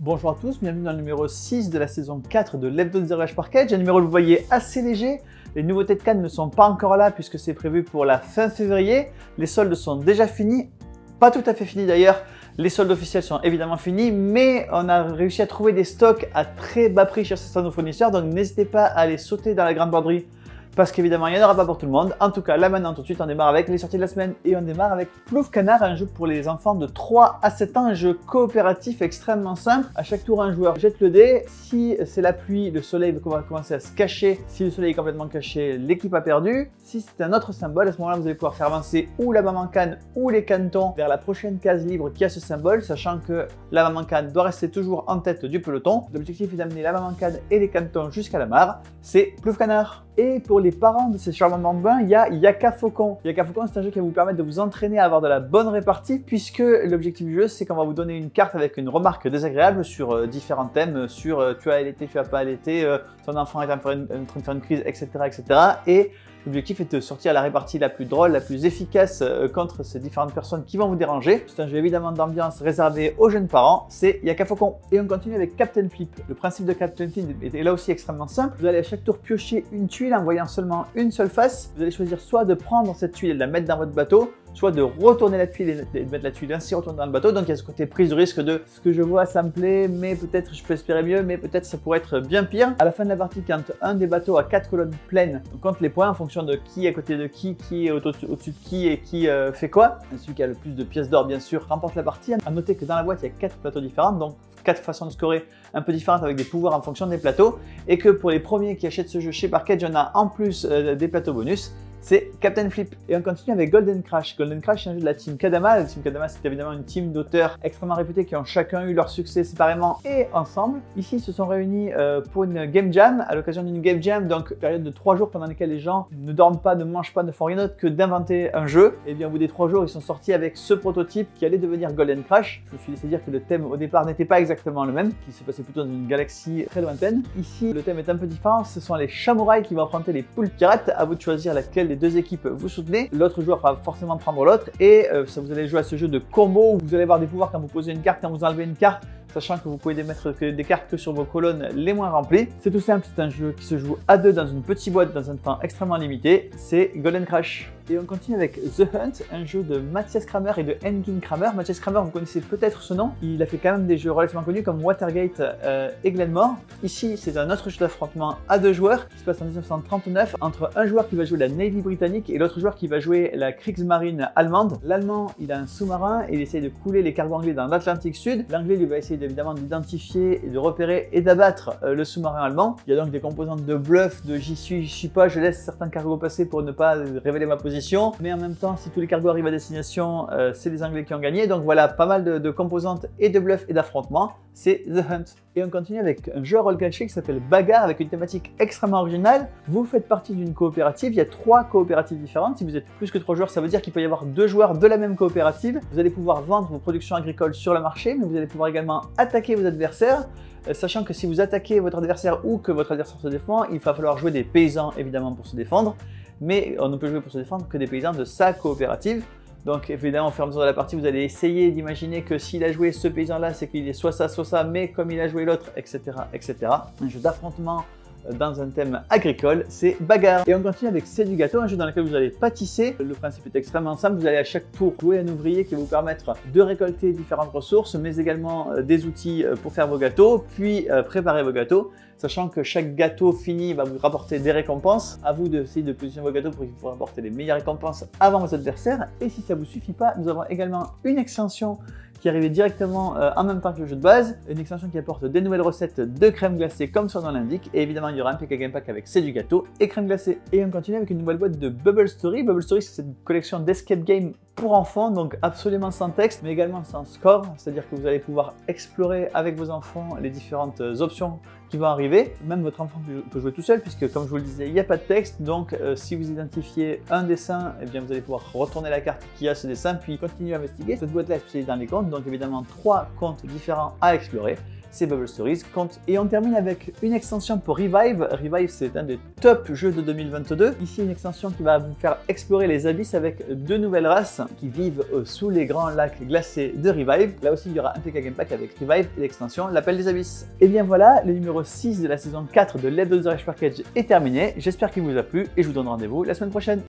Bonjour à tous, bienvenue dans le numéro 6 de la saison 4 de Left 4 Dead Zero Edge Package. Un numéro que vous voyez assez léger. Les nouveautés de Cannes ne sont pas encore là puisque c'est prévu pour la fin février. Les soldes sont déjà finis, pas tout à fait finis d'ailleurs. Les soldes officiels sont évidemment finis, mais on a réussi à trouver des stocks à très bas prix chez certains de nos fournisseurs. Donc n'hésitez pas à aller sauter dans la grande borderie parce qu'évidemment il n'y en aura pas pour tout le monde. En tout cas là maintenant tout de suite on démarre avec les sorties de la semaine et on démarre avec Plouf Canard, un jeu pour les enfants de 3 à 7 ans, un jeu coopératif extrêmement simple. À chaque tour un joueur jette le dé, si c'est la pluie, le soleil va commencer à se cacher, si le soleil est complètement caché, l'équipe a perdu. Si c'est un autre symbole, à ce moment-là vous allez pouvoir faire avancer ou la maman canne ou les cantons vers la prochaine case libre qui a ce symbole, sachant que la maman canne doit rester toujours en tête du peloton. L'objectif est d'amener la maman canne et les cantons jusqu'à la mare, c'est Plouf Canard. Et pour les parents de ces charmants bambins, il y a Yaka Faucon. Yaka Faucon, c'est un jeu qui va vous permettre de vous entraîner à avoir de la bonne répartie, puisque l'objectif du jeu, c'est qu'on va vous donner une carte avec une remarque désagréable sur différents thèmes, sur tu as allaité, tu as pas allaité, ton enfant est en train de faire une crise, etc. etc. Et l'objectif est de sortir la répartie la plus drôle, la plus efficace contre ces différentes personnes qui vont vous déranger. C'est un jeu évidemment d'ambiance réservé aux jeunes parents, c'est Yaka Faucon. Et on continue avec Captain Flip. Le principe de Captain Flip est là aussi extrêmement simple. Vous allez à chaque tour piocher une tuile en voyant seulement une seule face. Vous allez choisir soit de prendre cette tuile et de la mettre dans votre bateau, soit de retourner la tuile et de mettre la tuile ainsi retourner dans le bateau. Donc il y a ce côté prise de risque de ce que je vois, ça me plaît, mais peut-être je peux espérer mieux, mais peut-être ça pourrait être bien pire. À la fin de la partie, quand un des bateaux a 4 colonnes pleines, on compte les points en fonction de qui est à côté de qui est au-dessus de qui et qui fait quoi. Celui qui a le plus de pièces d'or, bien sûr, remporte la partie. À noter que dans la boîte, il y a 4 plateaux différents, donc 4 façons de scorer un peu différentes avec des pouvoirs en fonction des plateaux. Et que pour les premiers qui achètent ce jeu chez Package, on a en plus des plateaux bonus. C'est Captain Flip. Et on continue avec Golden Crash. Golden Crash, c'est un jeu de la team Kadama. La team Kadama, c'est évidemment une team d'auteurs extrêmement réputés qui ont chacun eu leur succès séparément et ensemble. Ici, ils se sont réunis pour une game jam, à l'occasion d'une game jam, donc période de 3 jours pendant lesquels les gens ne dorment pas, ne mangent pas, ne font rien d'autre que d'inventer un jeu. Et bien au bout des 3 jours, ils sont sortis avec ce prototype qui allait devenir Golden Crash. Je me suis laissé dire que le thème au départ n'était pas exactement le même, qu'il se passait plutôt dans une galaxie très lointaine. Ici, le thème est un peu différent. Ce sont les samouraïs qui vont affronter les poules pirates. À vous de choisir laquelle des deux équipes vous soutenez. L'autre joueur va forcément prendre l'autre et ça, vous allez jouer à ce jeu de combo où vous allez avoir des pouvoirs quand vous posez une carte, quand vous enlevez une carte, sachant que vous pouvez mettre des cartes que sur vos colonnes les moins remplies. C'est tout simple, c'est un jeu qui se joue à 2 dans une petite boîte dans un temps extrêmement limité. C'est Golden Crash. Et on continue avec The Hunt, un jeu de Matthias Kramer et de Engin Kramer. Matthias Kramer, vous connaissez peut-être ce nom. Il a fait quand même des jeux relativement connus comme Watergate et Glenmore. Ici, c'est un autre jeu d'affrontement à 2 joueurs qui se passe en 1939 entre un joueur qui va jouer la Navy britannique et l'autre joueur qui va jouer la Kriegsmarine allemande. L'Allemand, il a un sous-marin et il essaye de couler les cargos anglais dans l'Atlantique Sud. L'Anglais, lui, va essayer évidemment d'identifier et de repérer et d'abattre le sous-marin allemand. Il y a donc des composantes de bluff, de j'y suis pas, je laisse certains cargos passer pour ne pas révéler ma position. Mais en même temps, si tous les cargos arrivent à destination, c'est les Anglais qui ont gagné. Donc voilà, pas mal de composantes et de bluff et d'affrontements. C'est The Hunt. Et on continue avec un jeu à rôle caché qui s'appelle Bagarre avec une thématique extrêmement originale. Vous faites partie d'une coopérative, il y a 3 coopératives différentes. Si vous êtes plus que 3 joueurs, ça veut dire qu'il peut y avoir 2 joueurs de la même coopérative. Vous allez pouvoir vendre vos productions agricoles sur le marché, mais vous allez pouvoir également attaquer vos adversaires. Sachant que si vous attaquez votre adversaire ou que votre adversaire se défend, il va falloir jouer des paysans évidemment pour se défendre. Mais on ne peut jouer pour se défendre que des paysans de sa coopérative. Donc évidemment, au fur et à mesure de la partie, vous allez essayer d'imaginer que s'il a joué ce paysan-là, c'est qu'il est soit ça, mais comme il a joué l'autre, etc., etc. Un jeu d'affrontement dans un thème agricole, c'est Bagarre. Et on continue avec C'est du gâteau, un jeu dans lequel vous allez pâtisser. Le principe est extrêmement simple, vous allez à chaque tour jouer un ouvrier qui va vous permettre de récolter différentes ressources, mais également des outils pour faire vos gâteaux, puis préparer vos gâteaux, sachant que chaque gâteau fini va vous rapporter des récompenses. À vous d'essayer de positionner vos gâteaux pour qu'ils vous rapporter les meilleures récompenses avant vos adversaires. Et si ça ne vous suffit pas, nous avons également une extension qui arrivait directement en même temps que le jeu de base, une extension qui apporte des nouvelles recettes de crème glacée comme son nom l'indique, et évidemment il y aura un PK Game Pack avec C'est du gâteau et crème glacée. Et on continue avec une nouvelle boîte de Bubble Story. Bubble Story, c'est une collection d'escape game pour enfants, donc absolument sans texte, mais également sans score, c'est-à-dire que vous allez pouvoir explorer avec vos enfants les différentes options qui vont arriver. Même votre enfant peut jouer tout seul, puisque comme je vous le disais, il n'y a pas de texte, donc si vous identifiez un dessin, eh bien, vous allez pouvoir retourner la carte qui a ce dessin, puis continuer à investiguer. Cette boîte-là est spécialisée dans les contes, donc évidemment 3 contes différents à explorer. ces Bubble Stories comptent. Et on termine avec une extension pour Revive. Revive, c'est un des top jeux de 2022. Ici, une extension qui va vous faire explorer les abysses avec 2 nouvelles races qui vivent sous les grands lacs glacés de Revive. Là aussi, il y aura un PK Game Pack avec Revive et l'extension L'Appel des Abysses. Et bien voilà, le numéro 6 de la saison 4 de Left of the Rush Package est terminé. J'espère qu'il vous a plu et je vous donne rendez-vous la semaine prochaine.